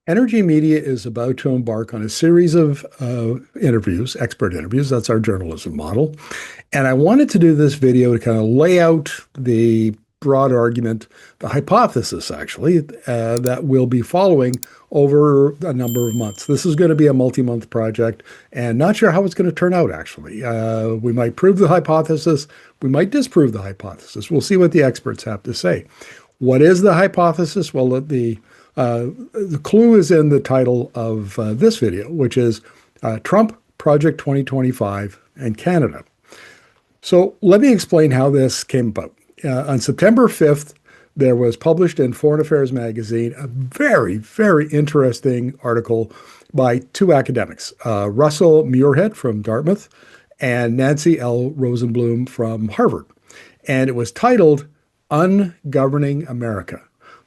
Energy Media is about to embark on a series of interviews, expert interviews. That's our journalism model. And I wanted to do this video to kind of lay out the broad argument, the hypothesis, actually, that we'll be following over a number of months. This is going to be a multi-month project, and not sure how it's going to turn out, actually. We might prove the hypothesis. We might disprove the hypothesis. We'll see what the experts have to say. What is the hypothesis? Well, the clue is in the title of this video, which is Trump, Project 2025, and Canada. So let me explain how this came about. On September 5th, there was published in Foreign Affairs magazine a very, very interesting article by two academics, Russell Muirhead from Dartmouth and Nancy L. Rosenblum from Harvard. And it was titled Ungoverning America: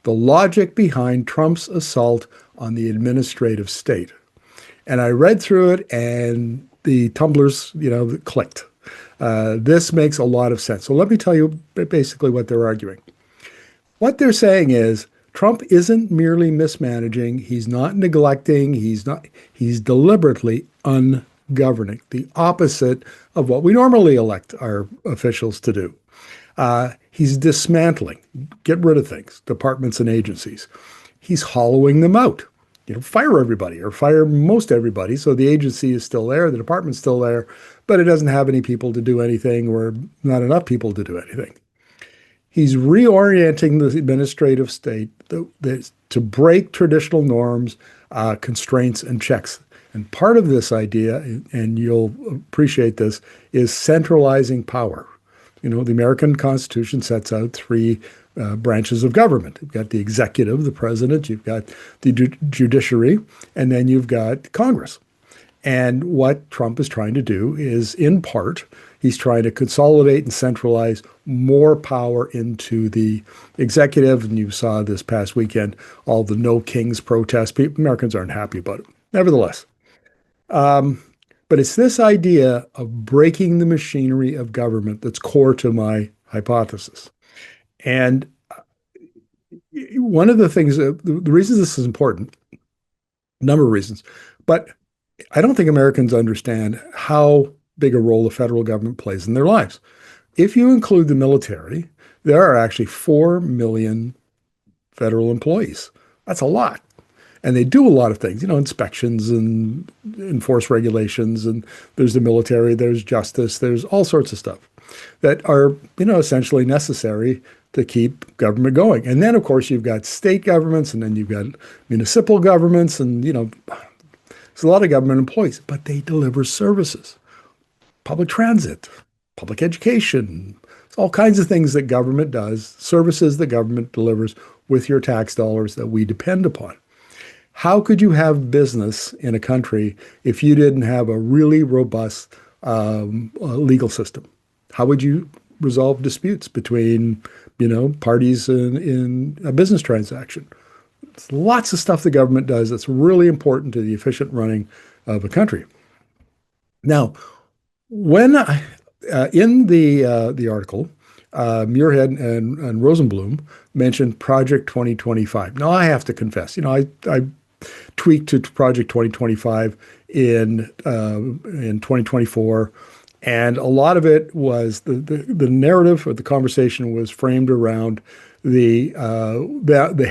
The Logic Behind Trump's Assault on the Administrative State. And I read through it and the tumblers, clicked. This makes a lot of sense. So let me tell you basically what they're arguing. What they're saying is Trump isn't merely mismanaging, he's not neglecting, he's deliberately ungoverning, the opposite of what we normally elect our officials to do. He's dismantling, get rid of things, departments and agencies. He's hollowing them out. Fire everybody or fire most everybody. So the agency is still there, the department's still there, but it doesn't have any people to do anything or not enough people to do anything. He's reorienting the administrative state to break traditional norms, constraints, and checks. And part of this idea, and you'll appreciate this, is centralizing power. The American Constitution sets out three branches of government. You've got the executive, the president, you've got the judiciary, and then you've got Congress. And what Trump is trying to do is, in part, he's trying to consolidate and centralize more power into the executive. And you saw this past weekend, all the No Kings protests. Americans aren't happy about it. Nevertheless, but it's this idea of breaking the machinery of government that's core to my hypothesis. And one of the things, the reasons this is important, a number of reasons, but I don't think Americans understand how big a role the federal government plays in their lives. If you include the military, there are actually 4 million federal employees. That's a lot. And they do a lot of things, inspections and enforce regulations. And there's the military, there's justice, there's all sorts of stuff that are, essentially necessary to keep government going. And then, of course, you've got state governments, and then you've got municipal governments, and, there's a lot of government employees, but they deliver services, public transit, public education, all kinds of things that government does, services that government delivers with your tax dollars that we depend upon. How could you have business in a country if you didn't have a really robust legal system? How would you resolve disputes between, parties in a business transaction? There's lots of stuff the government does that's really important to the efficient running of a country. Now, when in the article, Muirhead and Rosenblum mentioned Project 2025. Now, I have to confess, I tweaked to Project 2025 in 2024, and a lot of it was the narrative or the conversation was framed around the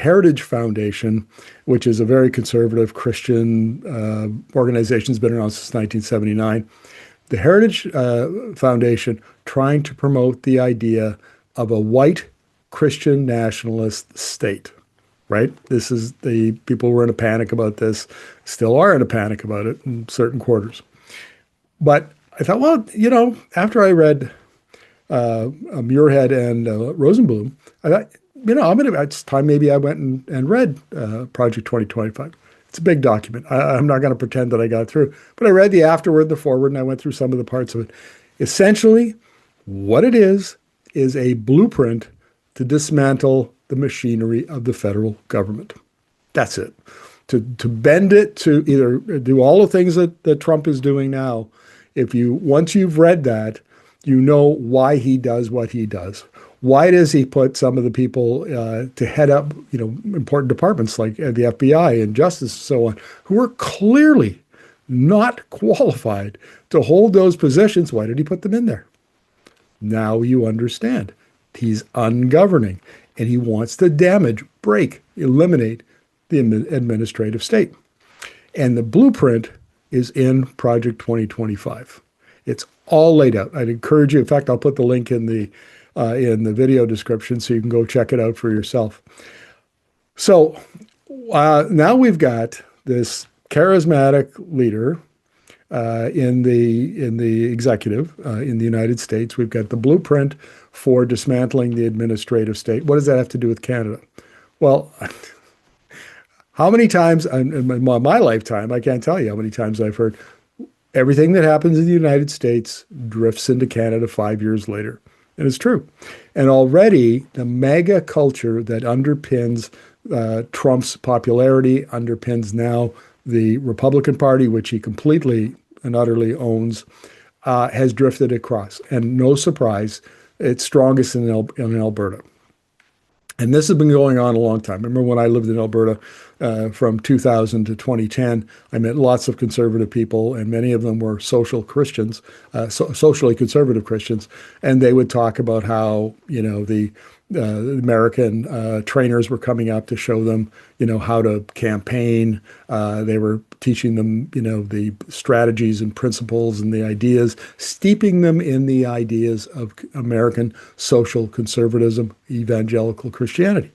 Heritage Foundation, which is a very conservative Christian organization, has been around since 1979. The Heritage Foundation trying to promote the idea of a white Christian nationalist state, right? This is the people were in a panic about this, still are in a panic about it in certain quarters. But I thought, well, after I read Muirhead and Rosenblum, I thought, it's time maybe I went and read Project 2025. It's a big document. I'm not going to pretend that I got through, but I read the afterword, the forward, and I went through some of the parts of it. Essentially, what it is a blueprint to dismantle the machinery of the federal government. That's it. To bend it to either do all the things that Trump is doing now. Once you've read that, you know why he does what he does, Why does he put some of the people to head up, important departments like the FBI and justice and so on, who are clearly not qualified to hold those positions? Why did he put them in there? Now you understand. He's ungoverning, and he wants to damage, break, eliminate the administrative state. And the blueprint is in Project 2025. It's all laid out. I'd encourage you. In fact, I'll put the link in the video description so you can go check it out for yourself. So now we've got this charismatic leader in the executive in the United States. We've got the blueprint for dismantling the administrative state. What does that have to do with Canada? Well, how many times in my lifetime, I can't tell you how many times I've heard everything that happens in the United States drifts into Canada 5 years later. And it's true. And already the Maga culture that underpins Trump's popularity, underpins now the Republican Party, which he completely and utterly owns, has drifted across. And no surprise, it's strongest in Alberta. And this has been going on a long time. Remember when I lived in Alberta from 2000 to 2010, I met lots of conservative people, and many of them were social Christians, socially conservative Christians. And they would talk about how, the American trainers were coming up to show them, how to campaign. They were teaching them, the strategies and principles and the ideas, steeping them in the ideas of American social conservatism, evangelical Christianity.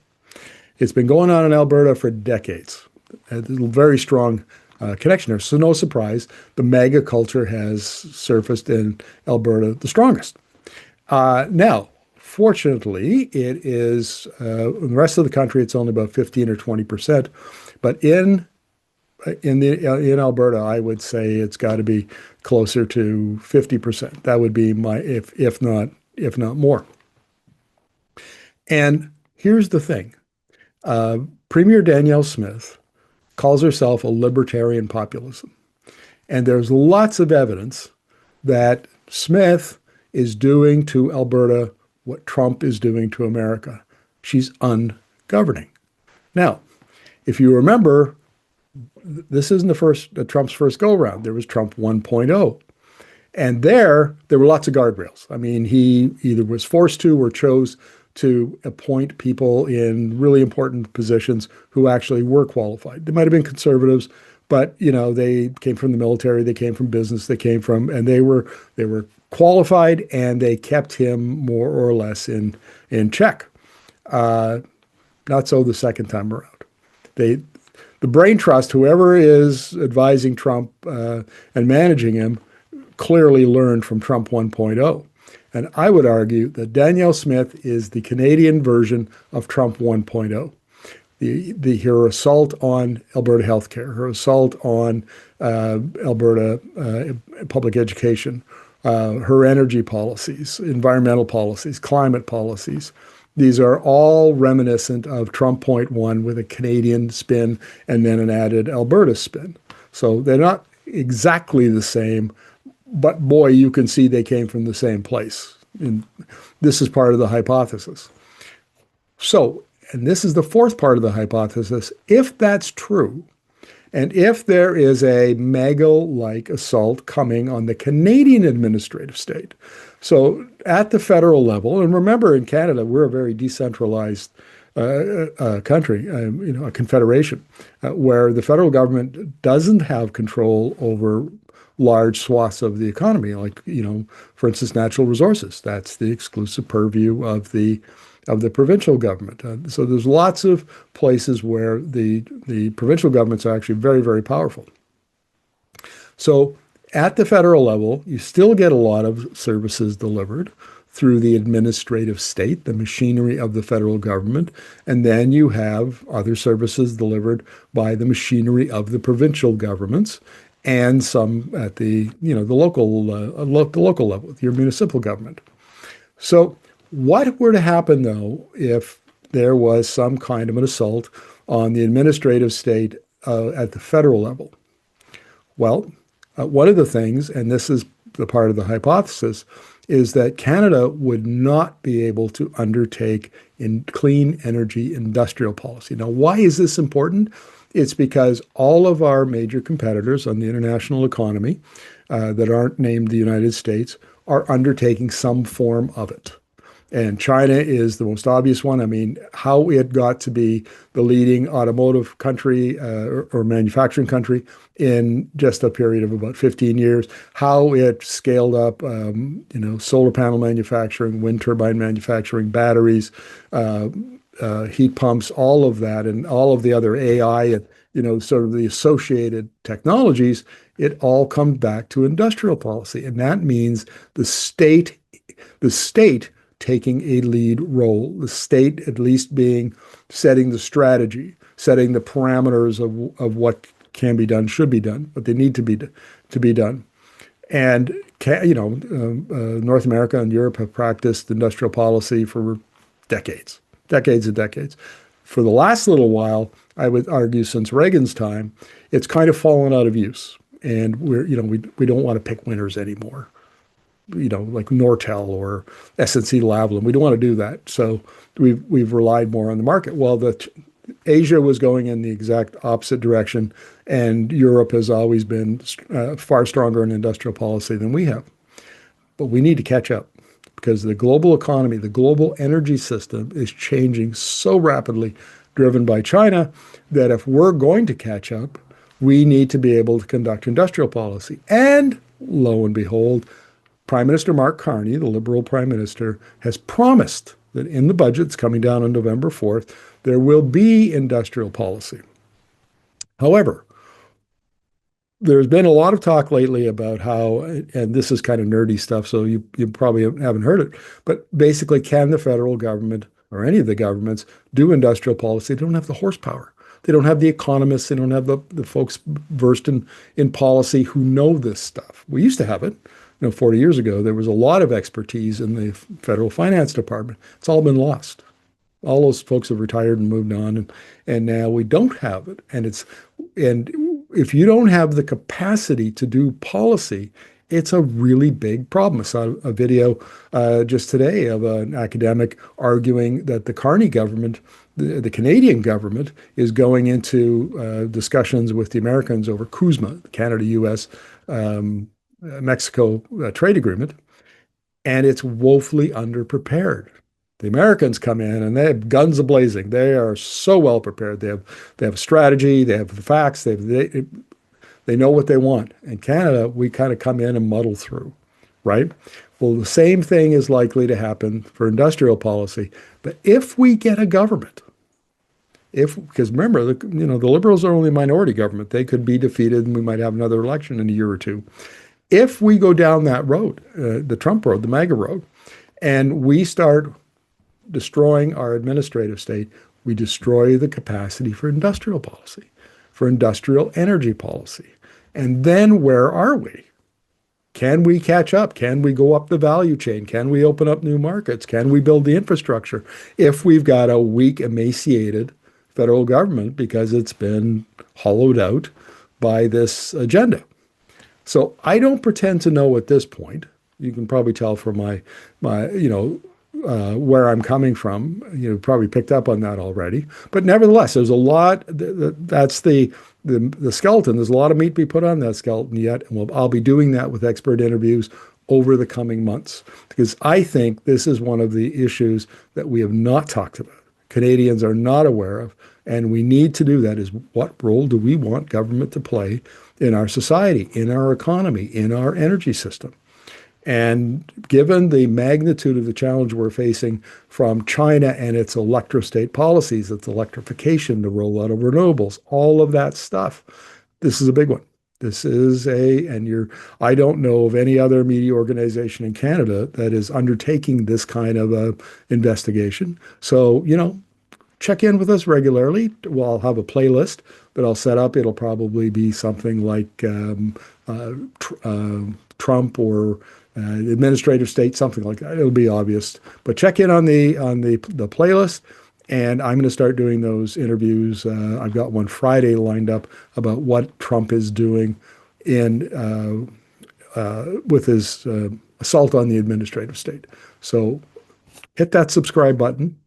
It's been going on in Alberta for decades. There's a very strong connection there. So no surprise, the MAGA culture has surfaced in Alberta the strongest. Now, fortunately, it is, in the rest of the country, it's only about 15 or 20%. But in Alberta, I would say it's got to be closer to 50%. That would be my, if not more. And here's the thing. Premier Danielle Smith calls herself a libertarian populism. And there's lots of evidence that Smith is doing to Alberta what Trump is doing to America. She's ungoverning. Now, if you remember, this isn't Trump's first go-around. There was Trump 1.0. And there were lots of guardrails. I mean, he either was forced to or chose to appoint people in really important positions who actually were qualified. They might have been conservatives, but they came from the military, they came from business, and they were qualified, and they kept him more or less in check. Not so the second time around. The brain trust, whoever is advising Trump and managing him, clearly learned from Trump 1.0. And I would argue that Danielle Smith is the Canadian version of Trump 1.0. Her assault on Alberta healthcare, her assault on Alberta public education, her energy policies, environmental policies, climate policies. These are all reminiscent of Trump 1.0 with a Canadian spin and then an added Alberta spin. So they're not exactly the same, but boy, you can see they came from the same place. And this is part of the hypothesis. So, and this is the fourth part of the hypothesis. If that's true, and if there is a MAGA-like assault coming on the Canadian administrative state, so at the federal level, and remember in Canada, we're a very decentralized country, a confederation, where the federal government doesn't have control over large swaths of the economy, like, for instance, natural resources. That's the exclusive purview of the provincial government. So there's lots of places where the provincial governments are actually very, very powerful. So at the federal level, you still get a lot of services delivered through the administrative state, the machinery of the federal government, and then you have other services delivered by the machinery of the provincial governments, and some at the local level, your municipal government. So what were to happen, though, if there was some kind of an assault on the administrative state at the federal level? Well, one of the things, and this is the part of the hypothesis, is that Canada would not be able to undertake in clean energy industrial policy. Now, why is this important? It's because all of our major competitors on the international economy that aren't named the United States are undertaking some form of it. And China is the most obvious one. I mean, how it got to be the leading automotive country or manufacturing country in just a period of about 15 years, how it scaled up, solar panel manufacturing, wind turbine manufacturing, batteries, heat pumps, all of that, and all of the other AI and, sort of the associated technologies, it all comes back to industrial policy. And that means the state taking a lead role, the state at least being setting the strategy, setting the parameters of what can be done, should be done, what they need to be done. And North America and Europe have practiced industrial policy for decades and decades. For the last little while, I would argue since Reagan's time, it's kind of fallen out of use, and we don't want to pick winners anymore. Like Nortel or SNC-Lavalin. We don't want to do that. So we've relied more on the market. Well, Asia was going in the exact opposite direction, and Europe has always been far stronger in industrial policy than we have. But we need to catch up because the global economy, the global energy system is changing so rapidly, driven by China, that if we're going to catch up, we need to be able to conduct industrial policy. And lo and behold, Prime Minister Mark Carney, the Liberal Prime Minister, has promised that in the budgets coming down on November 4th, there will be industrial policy. However, there's been a lot of talk lately about how, and this is kind of nerdy stuff, so you probably haven't heard it, but basically, can the federal government or any of the governments do industrial policy? They don't have the horsepower. They don't have the economists. They don't have the folks versed in policy who know this stuff. We used to have it. 40 years ago, there was a lot of expertise in the federal finance department. It's all been lost. All those folks have retired and moved on, and now we don't have it. And if you don't have the capacity to do policy, it's a really big problem. I saw a video just today of an academic arguing that the Carney government, the Canadian government, is going into discussions with the Americans over CUSMA, the Canada-U.S. Mexico trade agreement, and it's woefully underprepared. The Americans come in and they have guns a-blazing. They are so well prepared. They have a strategy. They have the facts. They know what they want. In Canada, we kind of come in and muddle through, right? Well, the same thing is likely to happen for industrial policy. But if we get a government, because remember, the Liberals are only a minority government. They could be defeated and we might have another election in a year or two. If we go down that road, the Trump road, the Maga road, and we start destroying our administrative state, we destroy the capacity for industrial policy, for industrial energy policy. And then where are we? Can we catch up? Can we go up the value chain? Can we open up new markets? Can we build the infrastructure? If we've got a weak, emaciated federal government because it's been hollowed out by this agenda. So I don't pretend to know at this point. You can probably tell from my where I'm coming from. You've probably picked up on that already. But nevertheless, there's a lot. That's the skeleton. There's a lot of meat to be put on that skeleton yet, and I'll be doing that with expert interviews over the coming months because I think this is one of the issues that we have not talked about. Canadians are not aware of, and we need to do that. Is what role do we want government to play in our society, in our economy, in our energy system? And given the magnitude of the challenge we're facing from China and its electrostate policies, its electrification, the rollout of renewables, all of that stuff, this is a big one. I don't know of any other media organization in Canada that is undertaking this kind of a investigation. So, check in with us regularly. Well, I'll have a playlist that I'll set up. It'll probably be something like Trump or administrative state, something like that. It'll be obvious. But check in on the playlist, and I'm going to start doing those interviews. I've got one Friday lined up about what Trump is doing with his assault on the administrative state. So hit that subscribe button,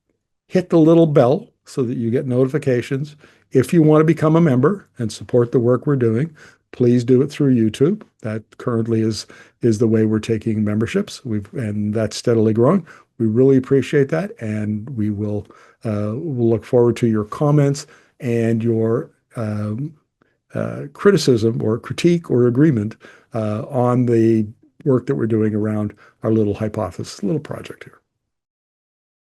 hit the little bell so that you get notifications. If you want to become a member and support the work we're doing, please do it through YouTube. That currently is the way we're taking memberships. And that's steadily growing. We really appreciate that, and we'll look forward to your comments and your criticism or critique or agreement on the work that we're doing around our little hypothesis, little project here.